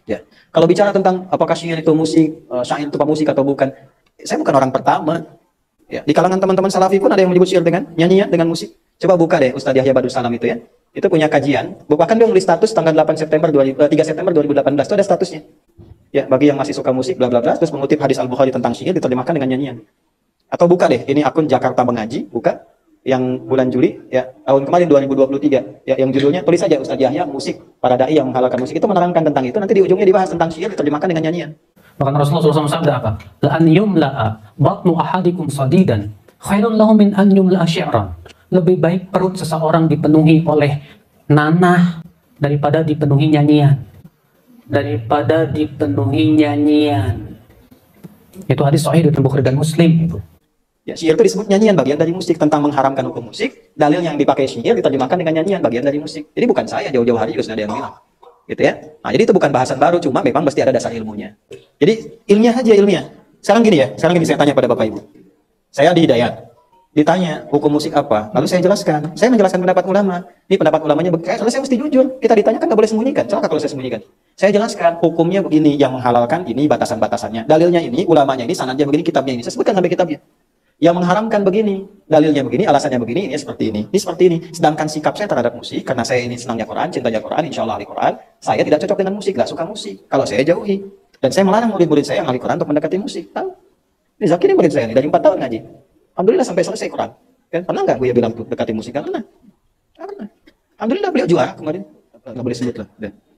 Ya. Kalau bicara tentang apakah syair itu musik, syair itu musik atau bukan, saya bukan orang pertama. Ya. Di kalangan teman-teman salafi pun ada yang menyebut syair dengan nyanyian, dengan musik. Coba buka deh Ustadz Yahya Badrus Salam itu ya. Itu punya kajian. Bahkan dia nulis status tanggal 3 September 2018 itu ada statusnya. Ya, bagi yang masih suka musik bla bla bla, terus mengutip hadis Al-Bukhari tentang syair diterjemahkan dengan nyanyian. Atau buka deh, ini akun Jakarta Mengaji, buka yang bulan Juli ya tahun kemarin 2023 ya, yang judulnya tulis saja Ustadz Yahya musik para dai yang menghalalkan musik, itu menerangkan tentang itu, nanti di ujungnya dibahas tentang syair diterjemahkan dengan nyanyian. Bahkan Rasulullah SAW sabda apa? La an yumla'a batnu ahadikum sadidan khairun lahu min an yumla'a syi'ran. Lebih baik perut seseorang dipenuhi oleh nanah daripada dipenuhi nyanyian. Itu hadis sahih dari Bukhari dan Muslim itu. Ya, syair itu disebut nyanyian, bagian dari musik. Tentang mengharamkan hukum musik, dalil yang dipakai syair diterjemahkan dengan nyanyian, bagian dari musik. Jadi bukan saya, jauh-jauh hari juga sudah ada yang bilang. Gitu ya. Nah, jadi itu bukan bahasan baru, cuma memang mesti ada dasar ilmunya. Jadi ilmiah aja, ilmiah. Sekarang gini saya tanya pada Bapak Ibu. Saya di Hidayat. Ditanya hukum musik apa, lalu saya jelaskan. Saya menjelaskan pendapat ulama. Ini pendapat ulamanya begini. Kalau saya mesti jujur. Kita ditanya kan nggak boleh sembunyikan. Celaka kalau saya sembunyikan. Saya jelaskan hukumnya begini, yang menghalalkan ini, batasan-batasannya. Dalilnya ini, ulamanya ini, sanadnya begini, kitabnya ini. Saya sebutkan sampai kitabnya. Yang mengharamkan begini, dalilnya begini, alasannya begini, ini seperti ini seperti ini. Sedangkan sikap saya terhadap musik, karena saya ini senangnya Quran, cintanya Quran, insya Allah ahli Quran, saya tidak cocok dengan musik, nggak suka musik. Kalau saya jauhi, dan saya melarang murid-murid saya yang ahli Quran untuk mendekati musik. Tahu? Ini Zaki ini murid saya ini dari 4 tahun ngaji. Alhamdulillah sampai selesai Quran. Kan pernah nggak Buya bilang tuh dekati musik? Nggak pernah. Alhamdulillah beliau juara kemarin. Nggak boleh sebut lah.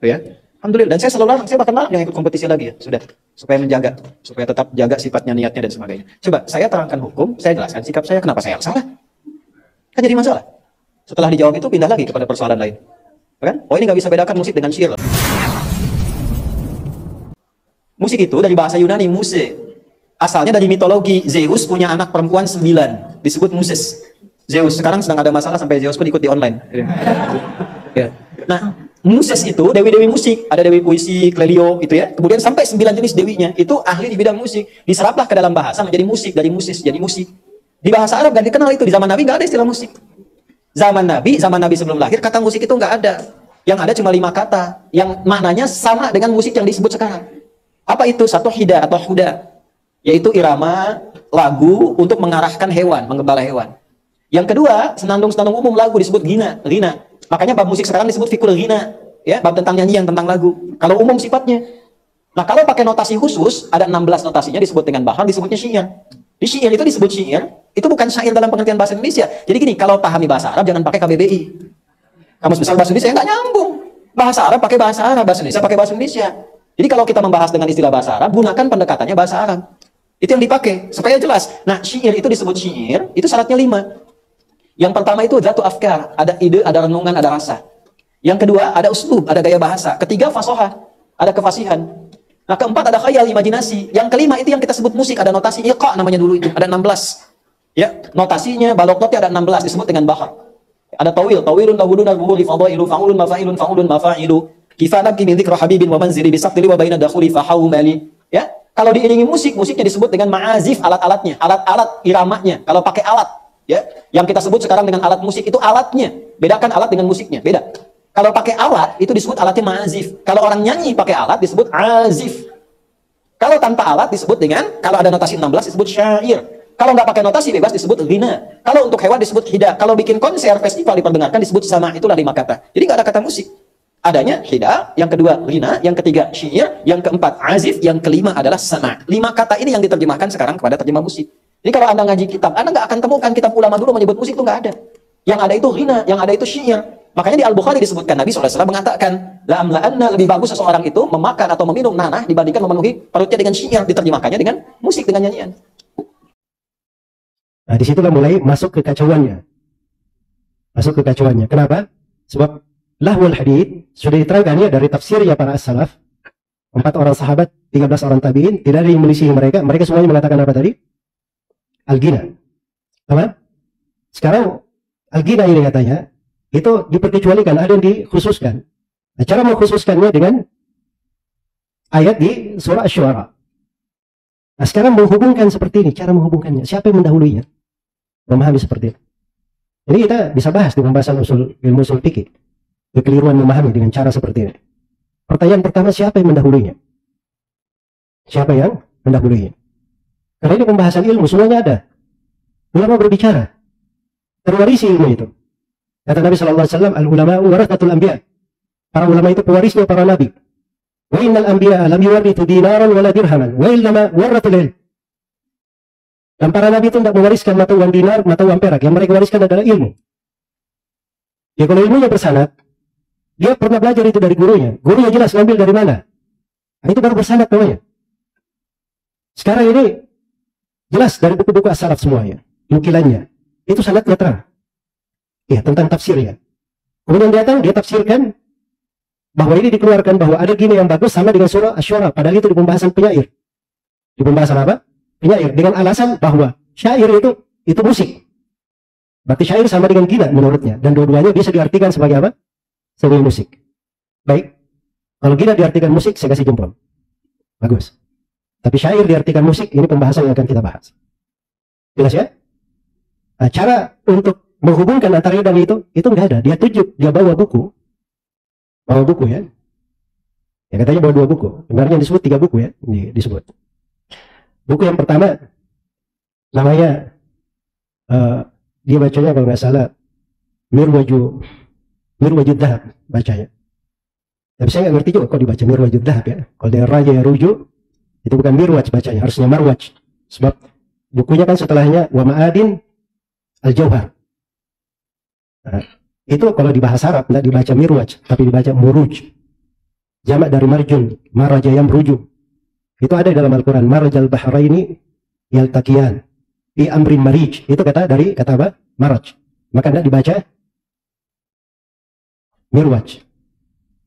Ya. Alhamdulillah. Dan saya selalu larang, saya bahkan larang yang ikut kompetisi lagi ya. Sudah. Supaya menjaga, supaya tetap jaga sifatnya, niatnya dan sebagainya. Coba saya terangkan hukum, saya jelaskan sikap saya, kenapa saya salah. Kan jadi masalah. Setelah dijawab itu pindah lagi kepada persoalan lain. Kan? Oh, ini nggak bisa bedakan musik dengan syair. Musik itu dari bahasa Yunani, musik. Asalnya dari mitologi. Zeus punya anak perempuan 9, disebut Muses. Zeus sekarang sedang ada masalah sampai Zeus pun ikut di online. Ya. Nah, Muses itu dewi-dewi musik, ada dewi puisi, Clelio itu ya. Kemudian sampai 9 jenis dewinya, itu ahli di bidang musik. Diseraplah ke dalam bahasa menjadi musik, dari Muses jadi musik. Di bahasa Arab gak dikenal itu, di zaman Nabi gak ada istilah musik. Zaman Nabi sebelum lahir kata musik itu gak ada. Yang ada cuma 5 kata yang maknanya sama dengan musik yang disebut sekarang. Apa itu? Satu hida atau huda, yaitu irama lagu untuk mengarahkan hewan, menggembala hewan. Yang kedua, senandung-senandung umum lagu disebut ghina. Makanya bab musik sekarang disebut fikul ghina, ya, bab tentang nyanyian, tentang lagu. Kalau umum sifatnya. Nah, kalau pakai notasi khusus, ada 16 notasinya disebut dengan bahar, disebutnya syair. Di syair itu disebut syair, itu bukan syair dalam pengertian bahasa Indonesia. Jadi gini, kalau pahami bahasa Arab jangan pakai KBBI. Kamus Besar Bahasa Indonesia nggak nyambung. Bahasa Arab pakai bahasa Arab, bahasa Indonesia pakai bahasa Indonesia. Jadi kalau kita membahas dengan istilah bahasa Arab, gunakan pendekatannya bahasa Arab. Itu yang dipakai supaya jelas. Nah, syair itu disebut syair, itu syaratnya 5. Yang pertama itu zatu afkar, ada ide, ada renungan, ada rasa. Yang kedua ada uslub, ada gaya bahasa. Ketiga fasohah, ada kefasihan. Nah, keempat ada khayal, imajinasi. Yang kelima itu yang kita sebut musik, ada notasi iqa namanya dulu itu, ada 16. Ya, notasinya, balok notnya ada 16 disebut dengan bahar. Ada tawilun tawulun al-buhuri fadailu fa'ulun mafa'ilu kifanab min dzikra habibin wa manzili bisaqtili wa baina dakhuli fahawmali. Ya, kalau diiringi musik, musiknya disebut dengan ma'azif, alat-alatnya, alat-alat iramanya. Kalau pakai alat, ya, yang kita sebut sekarang dengan alat musik itu alatnya. Bedakan alat dengan musiknya, beda. Kalau pakai alat itu disebut alatnya ma'azif. Kalau orang nyanyi pakai alat disebut azif. Kalau tanpa alat disebut dengan, kalau ada notasi 16 disebut syair. Kalau nggak pakai notasi bebas disebut ghina. Kalau untuk hewan disebut hida. Kalau bikin konser, festival diperdengarkan disebut sama. Itulah 5 kata. Jadi nggak ada kata musik. Adanya hida, yang kedua ghina, yang ketiga syair, yang keempat azif, yang kelima adalah sama. 5 kata ini yang diterjemahkan sekarang kepada terjemah musik. Jadi kalau Anda ngaji kitab, Anda nggak akan temukan kitab ulama dulu menyebut musik itu nggak ada. Yang ada itu ghina, yang ada itu syair. Makanya di Al-Bukhari disebutkan Nabi SAW mengatakan, la'amla'anna, lebih bagus seseorang itu memakan atau meminum nanah dibandingkan memenuhi perutnya dengan syair. Diterjemahkannya dengan musik, dengan nyanyian. Nah, disitulah mulai masuk kekacauannya. Kenapa? Sebab lahwul hadith sudah diterangkan ya dari tafsir ya para as-salaf. 4 orang sahabat, 13 orang tabi'in, tidak ada yang melisihi mereka. Mereka semuanya mengatakan apa tadi? Al-ghina. Apa? Sekarang al-ghina ini katanya itu diperkecualikan, ada yang dikhususkan. Nah, cara mengkhususkannya dengan ayat di surah Asy-Syu'ara. Nah, sekarang menghubungkan seperti ini, cara menghubungkannya. Siapa yang mendahulunya? Memahami seperti itu. Jadi kita bisa bahas di pembahasan ilmu usul fikih. Kekeliruan memahami dengan cara seperti ini. Pertanyaan pertama, siapa yang mendahulunya? Siapa yang mendahulunya? Karena ini pembahasan ilmu, semuanya ada. Ulama berbicara, terwarisi ilmu itu. Kata Nabi SAW, al-ulama warathatul anbiya. Para ulama itu pewarisnya para nabi. Wa innal anbiya lam yuwarithu dinaran wala dirhaman, wa innama warathul ilm. Dan para nabi itu tidak mewariskan mata uang dinar, mata uang perak. Yang mereka wariskan adalah ilmu. Ya kalau ilmunya bersanad, dia pernah belajar itu dari gurunya. Gurunya jelas ngambil dari mana. Nah, itu baru bersanad namanya. Sekarang ini jelas dari buku-buku as-salaf semuanya, nukilannya. Itu sanadnya terang. Ya, tentang tafsirnya. Kemudian datang, dia tafsirkan bahwa ini dikeluarkan bahwa ada gini yang bagus sama dengan surah Asy-Syura. Padahal itu di pembahasan penyair. Di pembahasan apa? Penyair. Dengan alasan bahwa syair itu musik. Berarti syair sama dengan gina menurutnya. Dan dua-duanya bisa diartikan sebagai apa? Sebagai musik. Baik. Kalau gina diartikan musik, saya kasih jempol. Bagus. Tapi syair diartikan musik, ini pembahasan yang akan kita bahas. Jelas ya? Nah, cara untuk menghubungkan antara dan itu nggak ada. Dia tunjuk, dia bawa buku. Bawa buku ya. Ya katanya bawa 2 buku. Sebenarnya disebut 3 buku ya. Disebut. Buku yang pertama, namanya, dia bacanya kalau nggak salah, Mirwajud Dhahab bacanya. Tapi saya nggak ngerti juga kok dibaca Mirwajud Dhahab ya. Kalau dari Raja ya Ruju, itu bukan Mirwaj bacanya, harusnya Marwaj. Sebab bukunya kan setelahnya Wa Ma'adin Al-Jauhar. Nah, itu kalau di bahasa Arab tidak dibaca Mirwaj, tapi dibaca Muruj. Jamak dari Marjun, Maraja yang Ruju. Itu ada dalam Al-Quran. Marajal Bahraini Yaltaqiyan Fi Amrin Marij. Itu kata apa? Maraj. Maka tidak dibaca Mirwaj.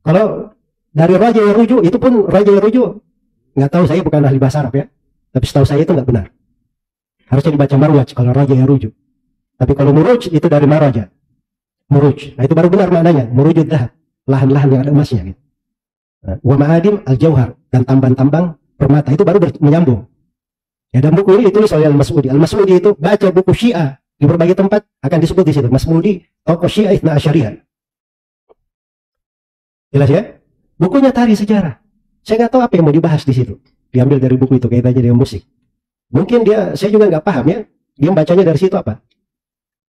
Kalau dari Raja yang Ruju, itu pun Raja yang Ruju, nggak tahu, saya bukan ahli bahasa Arab ya. Tapi setahu saya itu nggak benar. Harusnya dibaca Marwaj kalau Raja yang Ruju. Tapi kalau Muruj itu dari Maraja. Muruj. Nah itu baru benar maknanya. Murujud Dhahab. Lahan-lahan yang ada emasnya. Gitu. Nah, Wa Ma'adim Al-Jauhar. Dan tambang-tambang permata. Itu baru menyambung. Ya, dan buku ini ditulis oleh Al-Mas'udi. Al-Mas'udi itu baca buku Syiah di berbagai tempat akan disebut di situ. Mas'udi, tokoh Syiah Ithna Asyariyah. Jelas ya? Bukunya Tarikh Sejarah. Saya nggak tahu apa yang mau dibahas di situ. Diambil dari buku itu kaitannya dengan musik. Mungkin saya juga nggak paham ya. Dia bacanya dari situ apa?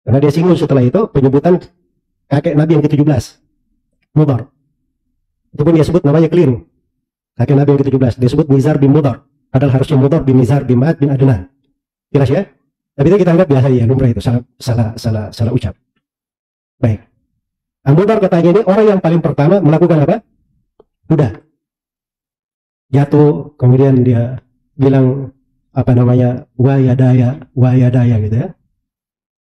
Karena dia singgung setelah itu penyebutan kakek Nabi yang ke-17, Mudhar. Itu pun dia sebut namanya keliru. Kakek Nabi yang ke-17 dia sebut Nizar bin Mudhar. Padahal harusnya Mudhar bin Nizar bin Ma'ad bin Adnan. Jelas ya? Tapi itu kita anggap biasa ya, lumrah itu salah ucap. Baik. Mudhar katanya ini orang yang paling pertama melakukan apa? Udah. Jatuh, kemudian dia bilang apa namanya? Wa yadaya gitu ya.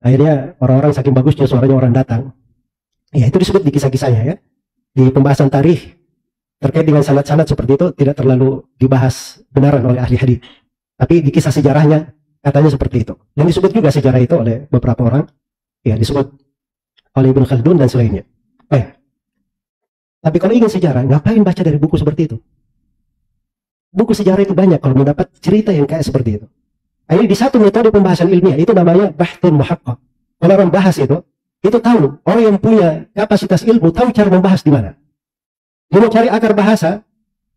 Akhirnya orang-orang saking bagusnya suaranya orang datang. Ya itu disebut di kisah-kisahnya ya. Di pembahasan tarikh terkait dengan sanad-sanad seperti itu tidak terlalu dibahas benaran oleh ahli hadits. Tapi di kisah sejarahnya katanya seperti itu. Dan disebut juga sejarah itu oleh beberapa orang. Ya disebut oleh Ibnu Khaldun dan selainnya. Tapi kalau ingin sejarah, ngapain baca dari buku seperti itu? Buku sejarah itu banyak kalau mendapat cerita yang kayak seperti itu. Ini di satu metode pembahasan ilmiah, itu namanya bahthun muhaqqaq. Kalau orang bahas itu tahu, orang yang punya kapasitas ilmu tahu cara membahas di mana. Dia mau cari akar bahasa,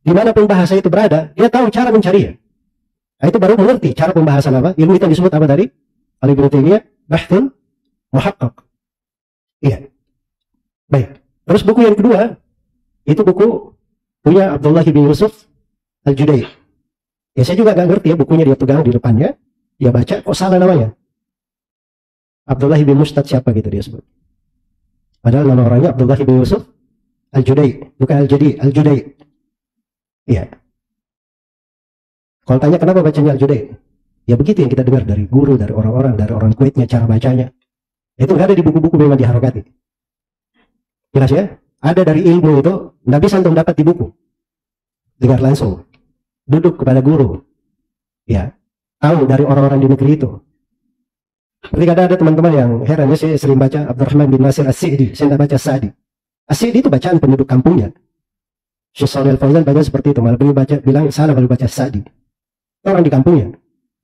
dimanapun bahasa itu berada, dia tahu cara mencarinya. Nah, itu baru mengerti cara pembahasan apa. Ilmu itu disebut apa tadi? Oleh Ibnu Taimiyah, bahthun muhaqqaq. Iya. Baik. Terus buku yang kedua, itu buku punya Abdullah bin Yusuf Al-Judai. Ya saya juga gak ngerti ya, bukunya dia pegang di depannya, dia baca, kok salah namanya? Abdullah bin Mustad siapa gitu dia sebut. Padahal nama orangnya Abdullah bin Yusuf Al-Judai, bukan Al-Jadi, Al-Judai. Iya. Kalau tanya kenapa bacanya Al-Judai, ya begitu yang kita dengar dari guru, dari orang-orang, dari orang Kuwaitnya cara bacanya. Itu gak ada di buku-buku memang diharokati. Jelas ya? Ada dari ilmu itu, nggak bisa untuk dapat di buku. Dengar langsung. Duduk kepada guru, ya, tahu dari orang-orang di negeri itu. Ketika ada teman-teman yang heran, ya, saya sering baca Abdurrahman bin Nasir As-Sa'di, saya tidak baca Sa'di. As-Sa'di itu bacaan penduduk kampungnya. Syekh Shalih Al-Fauzan baca seperti itu, malah beliau bilang salah kalau baca Sa'di. Orang di kampungnya,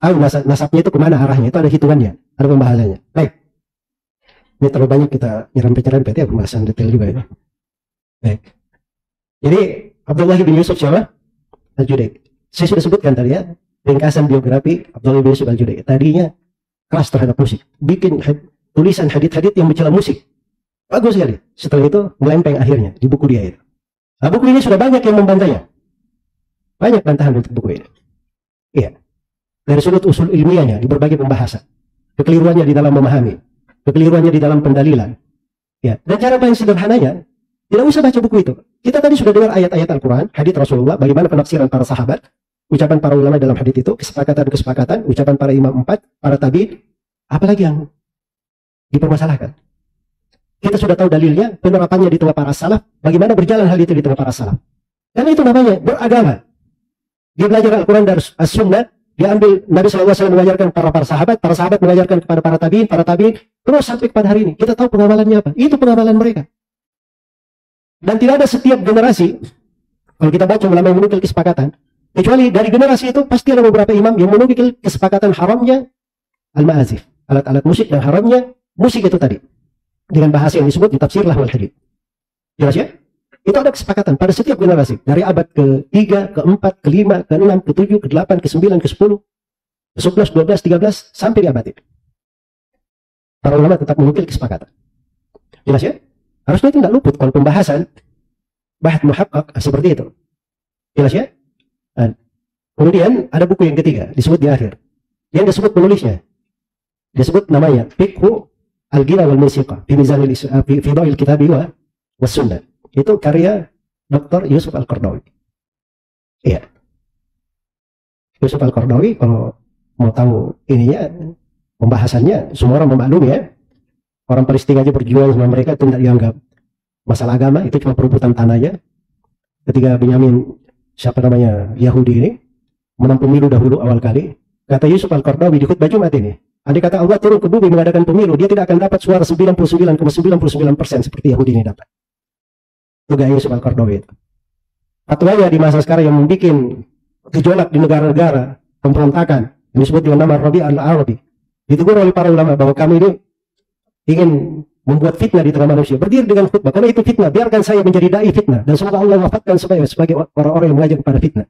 tahu nasabnya itu kemana arahnya, itu ada hitungannya, ada pembahasannya. Baik, ini terlalu banyak kita nyerempet ya, pembahasan detail juga ya. Baik, jadi Abdullah bin Yusuf siapa? Al-Judaid. Saya sudah sebutkan tadi ya, ringkasan biografi Abdullah bin Yusuf Al-Judaid. Tadinya keras terhadap musik, bikin tulisan hadits-hadits yang mencela musik. Bagus sekali. Setelah itu melempeng akhirnya di buku dia itu. Nah, buku ini sudah banyak yang membantahnya. Banyak bantahan untuk buku ini. Iya. Dari sudut usul ilmiahnya di berbagai pembahasan. Kekeliruannya di dalam memahami, kekeliruannya di dalam pendalilan. Ya, dan cara paling sederhananya, tidak usah baca buku itu. Kita tadi sudah dengar ayat-ayat Al-Quran, hadits Rasulullah, bagaimana penafsiran para sahabat, ucapan para ulama dalam hadits itu, kesepakatan-kesepakatan, ucapan para imam 4, para tabi'in, apalagi yang dipermasalahkan. Kita sudah tahu dalilnya, penerapannya di tengah para salaf, bagaimana berjalan hal itu di tengah para salaf. Dan itu namanya beragama. Dia belajar Al-Quran dari As-Sunnah, dia ambil Nabi SAW mengajarkan para sahabat mengajarkan kepada para tabi'in, terus sampai kepada hari ini. Kita tahu pengamalannya apa. Itu pengamalan mereka. Dan tidak ada setiap generasi, kalau kita baca ulama yang menukil kesepakatan, kecuali dari generasi itu pasti ada beberapa imam yang menukil kesepakatan haramnya al-ma'azif, alat-alat musik, dan haramnya musik itu tadi. Dengan bahasa yang disebut di tafsir lahwal hadits. Jelas ya? Itu ada kesepakatan pada setiap generasi. Dari abad ke-3, ke-4, ke-5, ke-6, ke-7, ke-8, ke-9, ke-10, ke-11, 12, 13, sampai di abad itu. Para ulama tetap menukil kesepakatan. Jelas ya? Harusnya itu tidak luput kalau pembahasan bahas muhaqqaq seperti itu. Jelas ya? Dan kemudian ada buku yang ketiga, disebut di akhir. Yang disebut penulisnya. Disebut namanya Fiqhu Al-Ghina wal Musiqa fi Mizanil fi Dha'il Kitabi wa Sunnah. Itu karya Dr. Yusuf Al-Qaradawi. Iya. Yusuf Al-Qaradawi, kalau mau tahu ininya, pembahasannya, semua orang memaklumi ya. Orang Palestina aja berjuang sama mereka itu tidak dianggap masalah agama, itu cuma perebutan tanahnya. Ketika Benyamin, siapa namanya, Yahudi ini, menang pemilu dahulu awal kali, kata Yusuf Al-Qaradawi di khutbah Jumat ini, andai kata Allah turun ke bumi mengadakan pemilu, dia tidak akan dapat suara 99,99% seperti Yahudi ini dapat. Itu gaya Yusuf Al-Qaradawi itu. Fatwanya di masa sekarang yang membuat gejolak di negara-negara, pemberontakan, yang disebut dengan nama Rabi al-Arabi, ditegur oleh para ulama bahwa kami ini ingin membuat fitnah di tengah manusia. Berdiri dengan khutbah, karena itu fitnah, biarkan saya menjadi dai fitnah, dan semoga Allah wafatkan sebagai orang-orang yang mengajar kepada fitnah.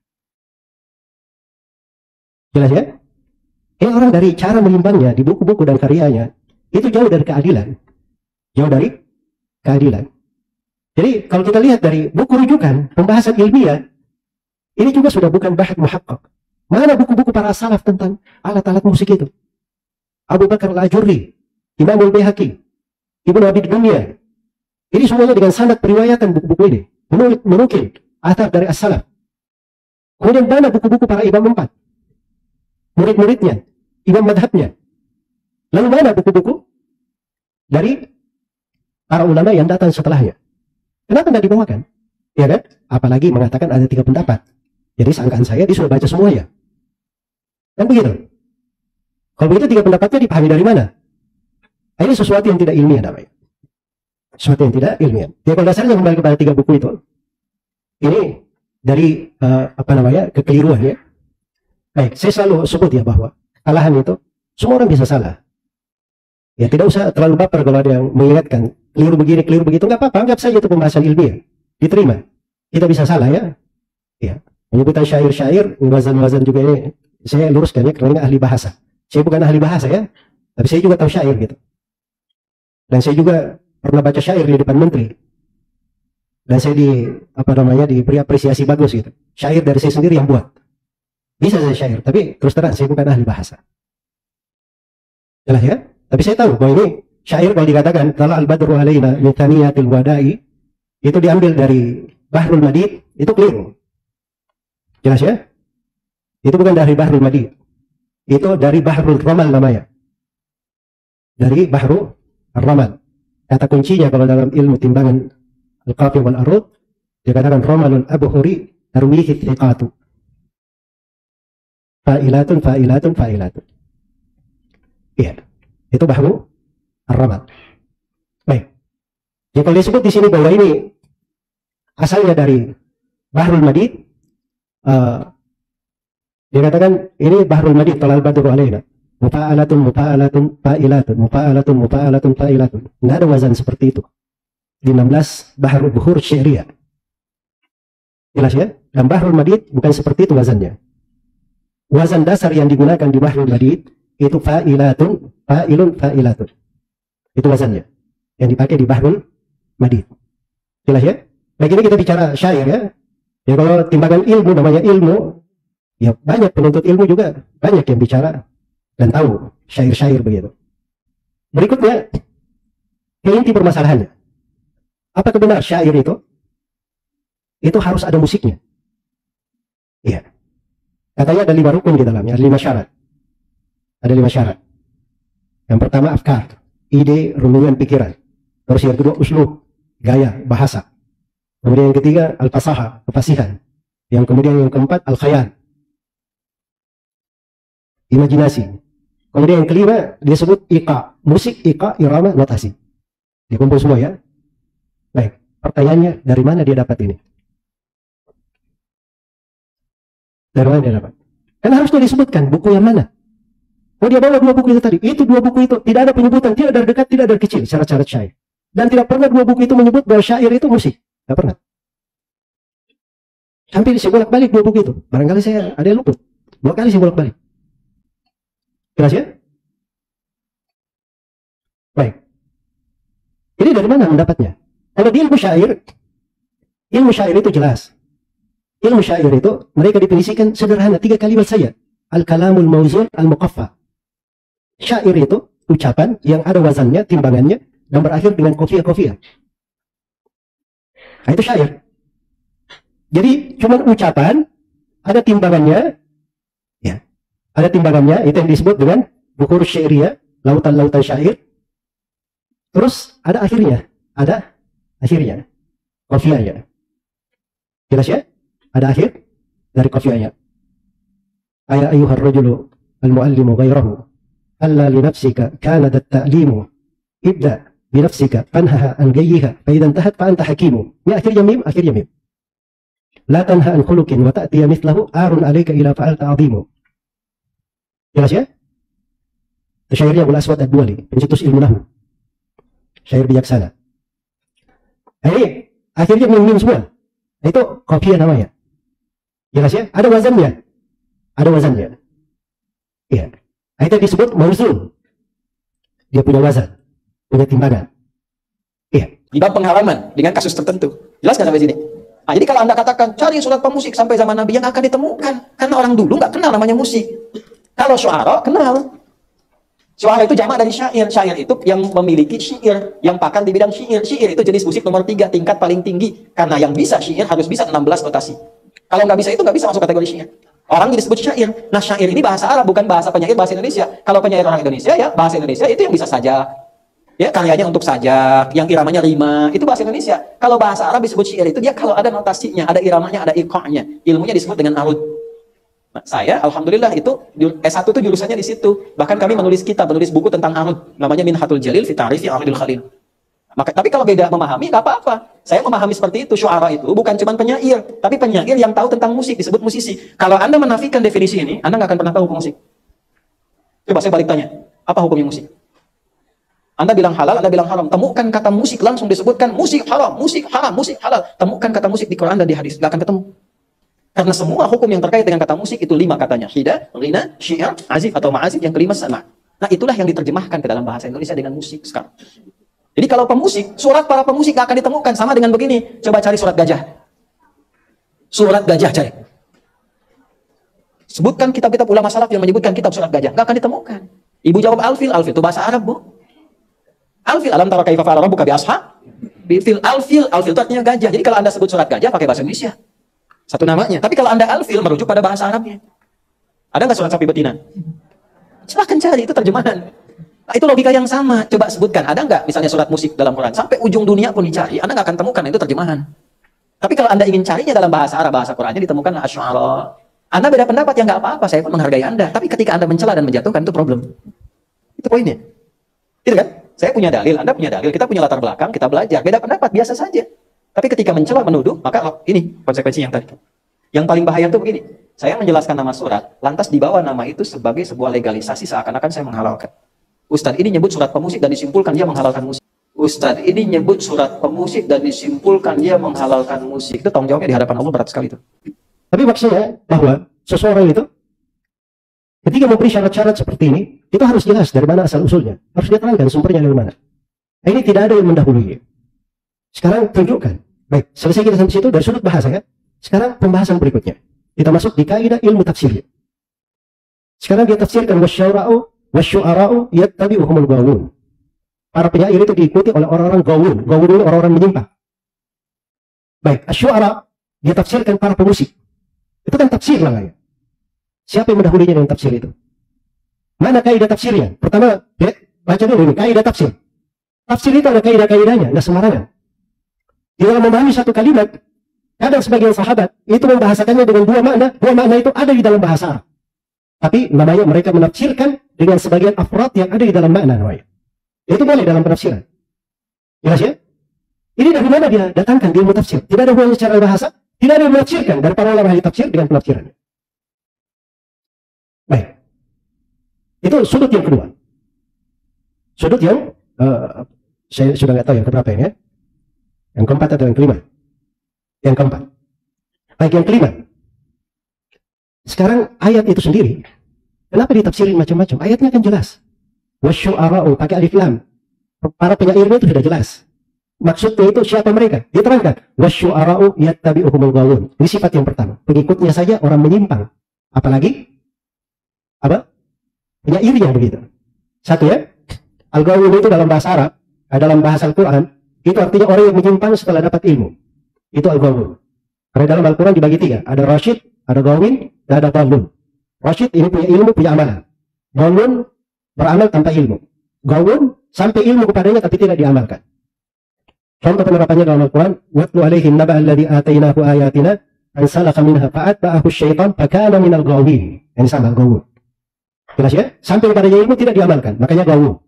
Jelas ya? Ini orang dari cara menyimbangnya di buku-buku dan karyanya, itu jauh dari keadilan. Jauh dari keadilan. Jadi kalau kita lihat dari buku rujukan, pembahasan ilmiah, ini juga sudah bukan bahas muhaqqaq. Mana buku-buku para salaf tentang alat-alat musik itu? Abu Bakar Al-Ajurri, Imam Al-Baihaqi, Ibnu Abi Dunya. Ini semuanya dengan sanad periwayatan buku-buku ini. Menukil athar dari as-salaf. Kemudian mana buku-buku para imam 4? Murid-muridnya, imam madhabnya. Lalu mana buku-buku dari para ulama yang datang setelahnya? Kenapa tidak dibawakan? Ya kan? Apalagi mengatakan ada 3 pendapat. Jadi sangkaan saya dia sudah baca semuanya. Kan begitu? Kalau begitu 3 pendapatnya dipahami dari mana? Ini sesuatu yang tidak ilmiah namanya. Sesuatu yang tidak ilmiah. Ya kalau dasarnya kembali kepada 3 buku itu. Ini dari kekeliruan ya. Baik, saya selalu sebut ya bahwa kesalahan itu semua orang bisa salah. Ya tidak usah terlalu baper kalau ada yang mengingatkan keliru begini, keliru begitu, nggak apa-apa, anggap saja itu pembahasan ilmiah, diterima. Kita bisa salah ya. Ya, penyebutan syair-syair, wazan-wazan juga ini saya luruskan ya, karena ini ahli bahasa. Saya bukan ahli bahasa ya, tapi saya juga tahu syair gitu. Dan saya juga pernah baca syair di depan menteri. Dan saya diberi apresiasi bagus gitu. Syair dari saya sendiri yang buat. Bisa saya syair, tapi terus terang saya bukan ahli bahasa. Jelas ya? Tapi saya tahu bahwa ini syair kalau dikatakan tala al-badru alaina min thaniyatil wada'i, itu diambil dari Bahrul Madid, itu keliru. Jelas ya? Itu bukan dari Bahrul Madid. Itu dari Bahrul Ramal namanya. Dari Bahrul Ramal. Kata kuncinya kalau dalam ilmu timbangan al-qafi wal arud, dikatakan Ramalul abhuri tarwihi thiqatu. Fa'ilatun, fa'ilatun, fa'ilatun. Iya. Itu Bahru Ar-Ramal. Baik. Jadi kalau disebut di sini bahwa ini asalnya dari Bahrul Madid, dia katakan ini Bahrul Madid talal badru alaina. Mufa'alatun, mufa'alatun, fa'ilatun, mufa'alatun, mufa'alatun, fa'ilatun. Nggak ada wazan seperti itu. Di 16 Bahrul Buhur Syi'riyah. Jelas ya? Dan Bahrul Madid bukan seperti itu wazannya. Wazan dasar yang digunakan di Bahrul Madid itu fa'ilatun, fa'ilun, fa'ilatun. Itu wazannya yang dipakai di Bahrul Madid. Jelas ya? Baik, ini kita bicara syair ya. Ya kalau timbangan ilmu namanya ilmu, ya banyak penuntut ilmu juga banyak yang bicara dan tahu syair-syair begitu. Berikutnya, inti permasalahannya. Apakah benar syair itu harus ada musiknya? Iya. Katanya ada 5 rukun di dalamnya, ada 5 syarat. Ada 5 syarat. Yang pertama afkar, ide, renungan, pikiran. Terus yang kedua uslub, gaya, bahasa. Kemudian yang ketiga al-fasaha, kefasihan. Yang kemudian yang keempat al-khayal, imajinasi. Kemudian yang kelima disebut iqa, musik, iqa, irama, notasi. Dikumpul semua ya. Baik, pertanyaannya dari mana dia dapat ini? Dari mana dia dapat? Kan harusnya disebutkan buku yang mana. Oh, dia bawa 2 buku itu tadi. Itu 2 buku itu tidak ada penyebutan, tidak dari dekat, tidak dari kecil, syarat-syarat syair. Dan tidak pernah 2 buku itu menyebut bahwa syair itu musik. Tidak pernah. Sampai saya bolak-balik 2 buku itu. Barangkali saya ada yang luput. 2 kali saya bolak-balik. Jelas ya? Baik. Ini dari mana mendapatnya? Kalau di ilmu syair itu jelas. Ilmu syair itu mereka definisikan sederhana 3 kalimat saja. Al-kalamul mauzun al-muqaffa. Syair itu ucapan yang ada wazannya, timbangannya, dan berakhir dengan kofiah-kofiah. Nah, itu syair. Jadi cuma ucapan, ada timbangannya, ya, ada timbangannya, itu yang disebut dengan bukur syairiyah, lautan-lautan syair. Terus ada akhirnya, kofiahnya. Jelas ya? Ada akhir dari kofiahnya. Ya ayyuhar rajulu al-muallimu ghairahu alla li nafsika kana at-ta'limu ibda bi nafsika fanhaha an ghayyiha fa idza intahat fa anta hakimu. Ini akhirnya mim. La tanha an khuluqin wa ta'ti mithlahu arun 'alaika ila fa'alta 'azimu. Jelas ya? Syairnya Abul Aswad Ad-Duali, pencetus ilmu nahwu. Syair bijaksana. Ini akhirnya mim semua. Itu kopiah namanya. Jelas ya? Ada wazannya. Iya. Itu disebut mauzun. Dia punya wazan, punya timbangan. Iya. Di bab pengharaman dengan kasus tertentu. Jelas kan sampai sini? Nah, jadi kalau Anda katakan cari surat pemusik sampai zaman Nabi, yang akan ditemukan. Karena orang dulu nggak kenal namanya musik. Kalau syu'ara kenal. Syu'ara itu jamak dari syair. Syair itu yang memiliki syair, yang pakar di bidang syair. Syair itu jenis musik nomor 3, tingkat paling tinggi. Karena yang bisa syair harus bisa 16 notasi. Kalau nggak bisa itu nggak bisa masuk kategori syair. Orang disebut syair. Nah, syair ini bahasa Arab, bukan bahasa penyair bahasa Indonesia. Kalau penyair orang Indonesia ya bahasa Indonesia itu yang bisa saja. Ya, karyanya untuk saja, yang iramanya rima, itu bahasa Indonesia. Kalau bahasa Arab disebut syair itu dia kalau ada notasinya, ada iramanya, ada iqa'nya. Ilmunya disebut dengan arud. Nah, saya alhamdulillah itu S1 itu jurusannya di situ. Bahkan kami menulis buku tentang arud, namanya Minhatul Jalil fi Ta'rifi Arudil Khalil. Tapi kalau beda memahami, nggak apa-apa. Saya memahami seperti itu. Syu'ara itu bukan cuma penyair, tapi penyair yang tahu tentang musik, disebut musisi. Kalau Anda menafikan definisi ini, Anda nggak akan pernah tahu hukum musik. Coba saya balik tanya, apa hukumnya musik? Anda bilang halal, Anda bilang haram. Temukan kata musik, langsung disebutkan musik haram, musik haram, musik halal. Temukan kata musik di Quran dan di hadis, nggak akan ketemu. Karena semua hukum yang terkait dengan kata musik itu 5 katanya. Hida, ghina, syiar, azif atau ma'azif, yang kelima sama. Nah, itulah yang diterjemahkan ke dalam bahasa Indonesia dengan musik sekarang. Jadi kalau pemusik, surat para pemusik gak akan ditemukan. Sama dengan begini, coba cari surat gajah. Surat gajah cari. Sebutkan kitab-kitab ulama salaf yang menyebutkan kitab surat gajah. Gak akan ditemukan. Ibu jawab alfil itu bahasa Arab, Bu. Alfil, alam tara kaifa fa'ala rabbuka bi ashab. Alfil itu artinya gajah. Jadi kalau Anda sebut surat gajah pakai bahasa Indonesia. Satu namanya. Tapi kalau Anda alfil merujuk pada bahasa Arabnya. Ada nggak surat sapi betina? Silahkan cari, itu terjemahan. Nah, itu logika yang sama. Coba sebutkan, ada nggak misalnya surat musik dalam Quran? Sampai ujung dunia pun dicari, Anda nggak akan temukan, itu terjemahan. Tapi kalau Anda ingin carinya dalam bahasa Arab, bahasa Qurannya ditemukan asy'ara. Anda beda pendapat ya nggak apa-apa, saya pun menghargai Anda. Tapi ketika Anda mencela dan menjatuhkan, itu problem. Itu poinnya. Gitu kan? Saya punya dalil, Anda punya dalil, kita punya latar belakang, kita belajar. Beda pendapat, biasa saja. Tapi ketika mencela, menuduh, maka ini konsekuensi yang tadi. Yang paling bahaya itu begini. Saya menjelaskan nama surat, lantas dibawa nama itu sebagai sebuah legalisasi seakan-akan saya menghalalkan. Ustadz ini nyebut surat pemusik dan disimpulkan dia menghalalkan musik. Ustadz, ini nyebut surat pemusik dan disimpulkan dia menghalalkan musik. Itu tanggung jawabnya di hadapan Allah berat sekali itu. Tapi maksudnya bahwa seseorang itu ketika memberi syarat-syarat seperti ini, itu harus jelas dari mana asal usulnya. Harus dia terangkan sumbernya dari mana. Nah, ini tidak ada yang mendahului. Sekarang tunjukkan. Baik, selesai kita sampai situ dari sudut bahasa kan. Sekarang pembahasan berikutnya. Kita masuk di kaidah ilmu tafsir. Sekarang dia tafsirkan wasyu'ara'u yattabi'uhumul ghawun. Para penyair itu diikuti oleh orang-orang gawun. Gawun ini orang-orang menyimpang. Baik, asyu'ara dia tafsirkan para pemusik. Itu kan tafsir lah ya. Siapa yang mendahulunya dengan tafsir itu? Mana kaidah tafsirnya? Pertama, baca dulu ini kaidah tafsir. Tafsir itu ada kaidah-kaidahnya, nggak sembarangan. Di dalam memahami satu kalimat, kadang sebagian sahabat itu membahasakannya dengan dua makna itu ada di dalam bahasa Arab. Tapi namanya mereka menafsirkan dengan sebagian afrad yang ada di dalam makna namanya. Itu boleh dalam penafsiran. Jelas ya? Ini dari mana dia datangkan ilmu tafsir? Tidak ada hubungan secara bahasa, tidak ada yang menafsirkan dari para ulama ahli tafsir dengan penafsirannya. Baik. Itu sudut yang kedua. Sudut yang saya sudah nggak tahu yang keberapa ini ya. Yang keempat atau yang kelima? Yang keempat. Baik, yang kelima. Sekarang ayat itu sendiri, kenapa ditafsirin macam-macam? Ayatnya kan jelas. Wasyu'ara'u pakai alif lam. Para penyairnya itu sudah jelas. Maksudnya itu siapa mereka? Dia terangkan. Wasyu'ara'u yattabi'uhumul ghawun. Ini sifat yang pertama. Pengikutnya saja orang menyimpang. Apalagi apa? Penyairnya begitu. Satu ya. Al-ghawun itu dalam bahasa Arab, dalam bahasa Al-Quran, itu artinya orang yang menyimpang setelah dapat ilmu. Itu al-ghawun. Karena dalam Al-Quran dibagi tiga. Ada rasyid, ada ghawin, dan ada dhalun. Rasyid ini punya ilmu, punya amalan. Dhalun beramal tanpa ilmu. Ghawun sampai ilmu kepadanya tapi tidak diamalkan. Contoh penerapannya dalam Al-Quran, watlu alaihim naba alladhi atainahu ayatina ansalaka minha fa'atba'ahu syaitan fakana minal ghawin. Ini sama ghawun. Jelas ya? Sampai kepadanya ilmu tidak diamalkan, makanya ghawun.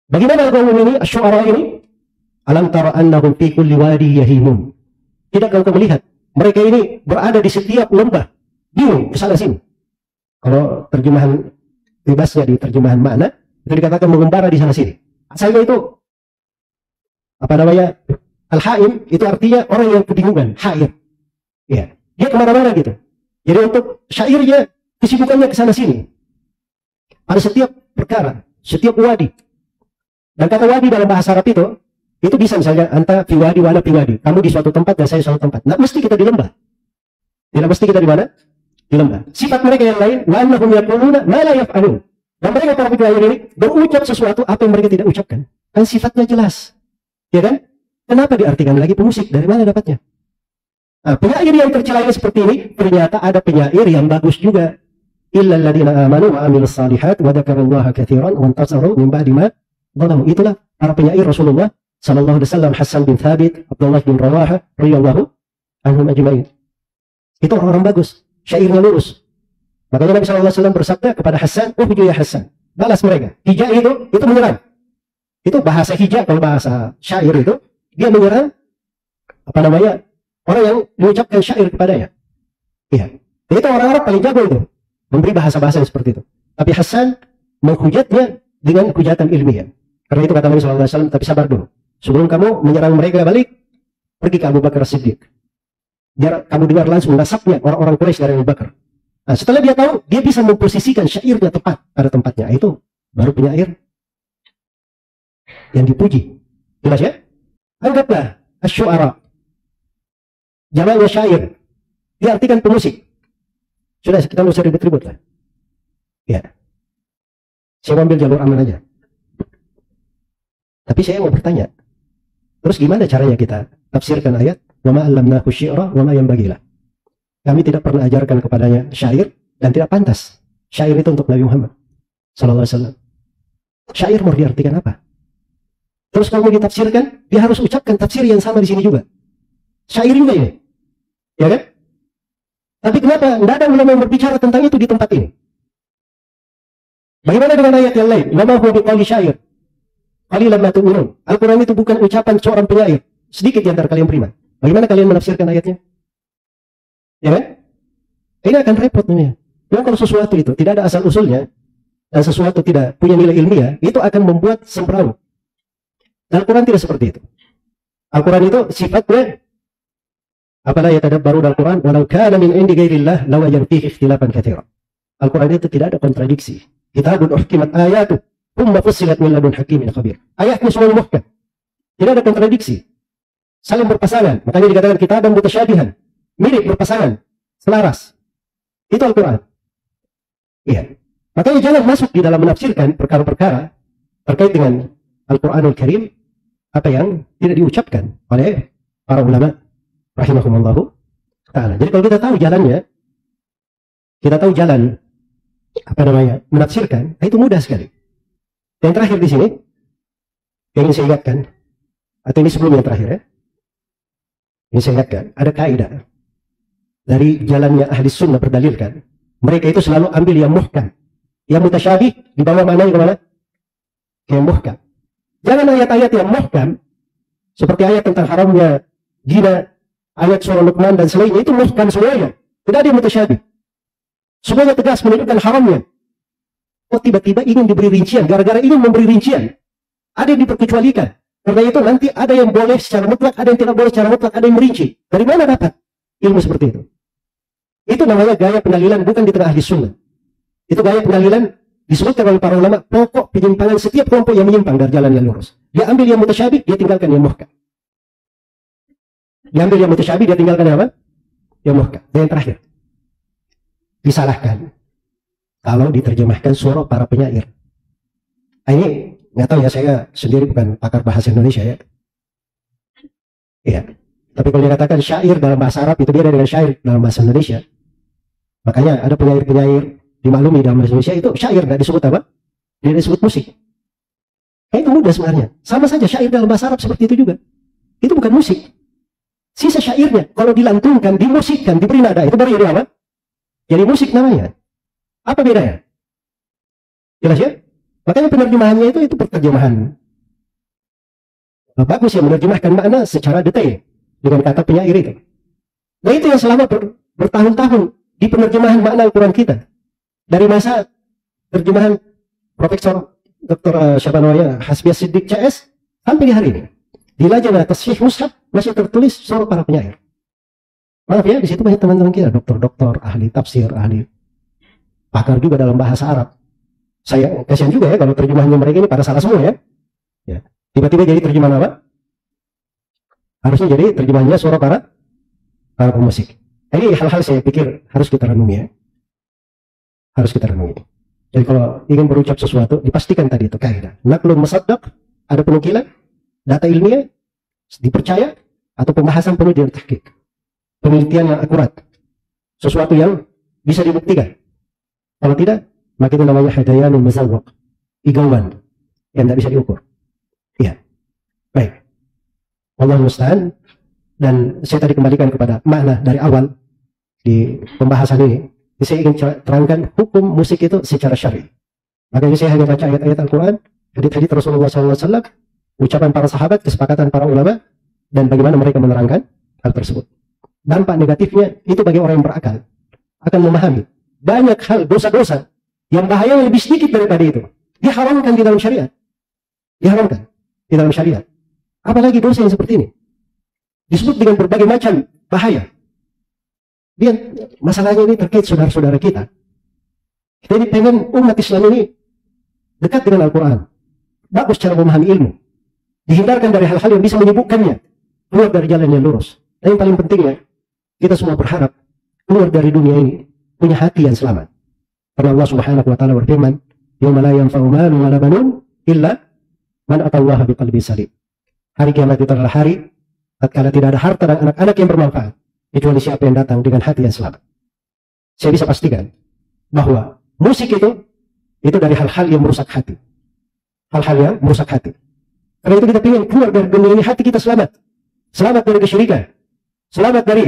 Bagaimana ghawun ini, asyu'ara ini? Alam tara annahum fi kulli wadi yahimun. Tidak kau melihat mereka ini berada di setiap lembah, bingung kesana sini. Kalau terjemahan bebasnya di terjemahan makna itu dikatakan mengembara di sana sini. Asalnya itu apa namanya? Al-haim itu artinya orang yang kebingungan, hair. Ya, dia kemana-mana gitu. Jadi untuk syairnya kesibukannya kesana sini. Pada setiap perkara, setiap wadi. Dan kata wadi dalam bahasa Arab itu bisa misalnya anta fi wadi wa ana fi wadi. Kamu di suatu tempat dan saya di suatu tempat. Nggak mesti kita di lembah. Tidak mesti kita di mana? Di lembah. Sifat mereka yang lain, wa annahum yaquluna ma la yaf'alun. Dan mereka para penyair ini berucap sesuatu apa yang mereka tidak ucapkan. Kan sifatnya jelas. Ya kan? Kenapa diartikan lagi pemusik? Dari mana dapatnya? Nah, penyair yang tercela seperti ini, ternyata ada penyair yang bagus juga. Illal ladzina amanu wa amilus shalihat wa dzakarallaha katsiran wa intasaru min ba'di ma dhalamu. Itulah para penyair Rasulullah sallallahu alaihi wasallam, Hasan bin Thabit, Abdullah bin Rawaha radhiyallahu anhum ajma'in. Itu orang-orang bagus, syairnya lurus. Makanya Nabi sallallahu alaihi wasallam bersabda kepada Hasan, "Uhju ya Hasan." Balas mereka. Hija itu menyerang. Itu bahasa hija, kalau bahasa syair itu dia menyerang apa namanya? Orang yang mengucapkan syair kepadanya. Iya. Itu orang Arab paling jago itu memberi bahasa-bahasa seperti itu. Tapi Hasan menghujatnya dengan hujatan ilmiah. Karena itu kata Nabi sallallahu alaihi wasallam, tapi sabar dulu. Sebelum kamu menyerang mereka balik, pergi ke Abu Bakar Siddiq. Biar kamu dengar langsung nasabnya orang-orang Quraisy dari Abu Bakar. Nah, setelah dia tahu, dia bisa memposisikan syairnya tepat pada tempatnya. Itu baru penyair yang dipuji. Jelas ya? Anggaplah asyu'ara. Jamaknya syair. Diartikan pemusik. Sudah, kita nggak usah ribut-ribut lah. Ya. Saya ambil jalur aman aja. Tapi saya mau bertanya. Terus gimana caranya kita tafsirkan ayat? Wa ma 'allamnahu syi'ra wa ma yanbaghi lah. Kami tidak pernah ajarkan kepadanya syair dan tidak pantas syair itu untuk Nabi Muhammad sallallahu alaihi wasallam. Syair mau diartikan apa? Terus kalau mau ditafsirkan, dia harus ucapkan tafsir yang sama di sini juga. Syair juga ini. Ya kan? Tapi kenapa tidak ada ulama yang berbicara tentang itu di tempat ini? Bagaimana dengan ayat yang lain? Wa ma huwa biqauli syair. Qalilan ma tu'minun. Al-Quran itu bukan ucapan seorang penyair. Sedikit di antara kalian beriman. Bagaimana kalian menafsirkan ayatnya? Ya kan? Ini akan repot namanya. Memang kalau sesuatu itu tidak ada asal usulnya dan sesuatu tidak punya nilai ilmiah, itu akan membuat sembrau. Al-Quran tidak seperti itu. Al-Quran itu sifatnya apala yatadabbaru al-Quran walau kana min indi ghairillah lawajadu fihi ikhtilafan katsira. Al-Quran itu tidak ada kontradiksi. Kitabun uhkimat ayatu thumma fussilat min ladun hakimin khabir. Ayatnya semua muhkam. Tidak ada kontradiksi. Saling berpasangan. Makanya dikatakan kitabun mutasyabihan. Mirip, berpasangan, selaras. Itu Al-Quran. Iya. Makanya jangan masuk di dalam menafsirkan perkara-perkara terkait dengan Al-Quranul Karim apa yang tidak diucapkan oleh para ulama rahimahumullahu ta'ala. Jadi kalau kita tahu jalannya, kita tahu jalan apa namanya menafsirkan, itu mudah sekali. Yang terakhir di sini yang ingin saya ingatkan, atau ini sebelum yang terakhir ya, ini saya ingatkan, ada kaidah dari jalannya ahli sunnah berdalilkan. Mereka itu selalu ambil yang muhkam, yang mutasyabih di bawah maknanya kemana? Yang muhkam. Jangan ayat-ayat yang muhkam seperti ayat tentang haramnya zina, ayat surah Luqman dan selainnya itu muhkam semuanya. Tidak ada yang mutasyabih. Semuanya tegas menunjukkan haramnya. Oh tiba-tiba ingin diberi rincian, gara-gara ingin memberi rincian. Ada yang diperkecualikan. Karena itu nanti ada yang boleh secara mutlak, ada yang tidak boleh secara mutlak, ada yang merinci. Dari mana dapat ilmu seperti itu? Itu namanya gaya pendalilan bukan di tengah ahli sunnah. Itu gaya pendalilan disebutkan oleh para ulama, pokok penyimpangan setiap kelompok yang menyimpang dari jalan yang lurus. Dia ambil yang mutasyabih, dia tinggalkan yang muhkam. Dia ambil yang mutasyabih, dia tinggalkan yang apa? Yang muhkam. Dan yang terakhir, disalahkan kalau diterjemahkan surah para penyair. Nah, ini nggak tahu ya, saya sendiri bukan pakar bahasa Indonesia ya. Iya. Tapi kalau dikatakan syair dalam bahasa Arab itu beda dengan syair dalam bahasa Indonesia. Makanya ada penyair-penyair dimaklumi dalam bahasa Indonesia itu syair, nggak disebut apa? Dia disebut musik. Nah, itu mudah sebenarnya. Sama saja syair dalam bahasa Arab seperti itu juga. Itu bukan musik. Sisa syairnya kalau dilantunkan, dimusikkan, diberi nada, itu baru jadi apa? Jadi musik namanya. Apa bedanya? Jelas ya? Makanya penerjemahannya itu penerjemahan bagus ya, menerjemahkan makna secara detail dengan kata penyair itu. Nah itu yang selama bertahun-tahun di penerjemahan makna Al-Quran kita. Dari masa terjemahan Profesor Dr. Syabanwaya Hasbiah Siddiq CS sampai di hari ini. Di Lajnah Tashih Mushaf masih tertulis surah para penyair. Maaf ya, di situ banyak teman-teman kita, dokter-dokter, ahli tafsir, ahli pakar juga dalam bahasa Arab. Saya kasihan juga ya kalau terjemahannya mereka ini pada salah semua ya. Ya. Tiba-tiba jadi terjemahan apa? Harusnya jadi terjemahannya surah para pemusik. Ini hal-hal saya pikir harus kita renungi ya. Harus kita renungi. Jadi kalau ingin berucap sesuatu, dipastikan tadi itu kaidah. Naqlun musaddaq, ada penukilan, data ilmiah, dipercaya, atau pembahasan penuh dengan tahqiq. Penelitian yang akurat. Sesuatu yang bisa dibuktikan. Kalau tidak, maka itu namanya hadayanul muzawwaq. Igauan yang tidak bisa diukur. Iya. Baik. Wallahu musta'an. Dan saya tadi kembalikan kepada makna dari awal di pembahasan ini. Saya ingin terangkan hukum musik itu secara syar'i. Makanya saya hanya baca ayat-ayat Al-Quran, hadits-hadits Rasulullah SAW, ucapan para sahabat, kesepakatan para ulama, dan bagaimana mereka menerangkan hal tersebut. Dampak negatifnya itu bagi orang yang berakal akan memahami banyak hal dosa-dosa yang bahayanya lebih sedikit daripada itu diharamkan di dalam syariat. Diharamkan di dalam syariat. Apalagi dosa yang seperti ini disebut dengan berbagai macam bahaya. Dia masalahnya ini terkait saudara-saudara kita. Kita ini pengen umat Islam ini dekat dengan Al-Quran, bagus cara memahami ilmu, dihindarkan dari hal-hal yang bisa menyibukkannya, keluar dari jalan yang lurus. Dan yang paling pentingnya, kita semua berharap keluar dari dunia ini punya hati yang selamat. Karena Allah Subhanahu wa taala berfirman, "Yauma la yanfa'u malun wa la banun illa man atallaha biqalbin salim." Hari kiamat itu adalah hari tatkala tidak ada harta dan anak-anak yang bermanfaat kecuali siapa yang datang dengan hati yang selamat. Saya bisa pastikan bahwa musik itu dari hal-hal yang merusak hati. Hal-hal yang merusak hati. Karena itu kita ingin keluar dari dunia ini hati kita selamat. Selamat dari kesyirikan. Selamat dari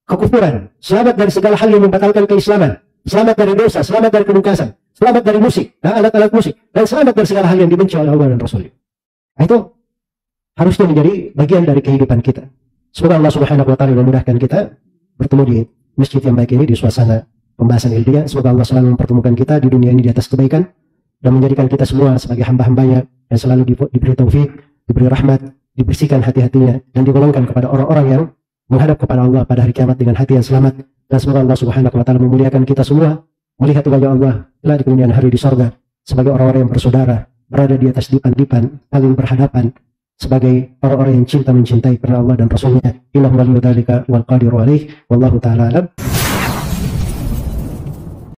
kekufuran. Selamat dari segala hal yang membatalkan keislaman. Selamat dari dosa. Selamat dari kemukasan. Selamat dari musik dan alat-alat musik. Dan selamat dari segala hal yang dibenci oleh Allah dan Rasul. Nah, itu harusnya menjadi bagian dari kehidupan kita. Semoga Allah Subhanahu wa taala memudahkan kita bertemu di masjid yang baik ini, di suasana pembahasan ilmiah. Semoga Allah selalu mempertemukan kita di dunia ini di atas kebaikan dan menjadikan kita semua sebagai hamba-hambanya dan selalu diberi taufik, diberi rahmat, dibersihkan hati-hatinya, dan digolongkan kepada orang-orang yang menghadap kepada Allah pada hari kiamat dengan hati yang selamat. Dan semoga Allah Subhanahu wa Ta'ala memuliakan kita semua, melihat wajah Allah telah di kemudian hari di sorga sebagai orang-orang yang bersaudara, berada di atas dipan-dipan, paling berhadapan, sebagai orang-orang yang cinta mencintai karena Allah dan Rasulnya. Innahu waliyyu dzalika wal qadiru alaih, wallahu ta'ala alam.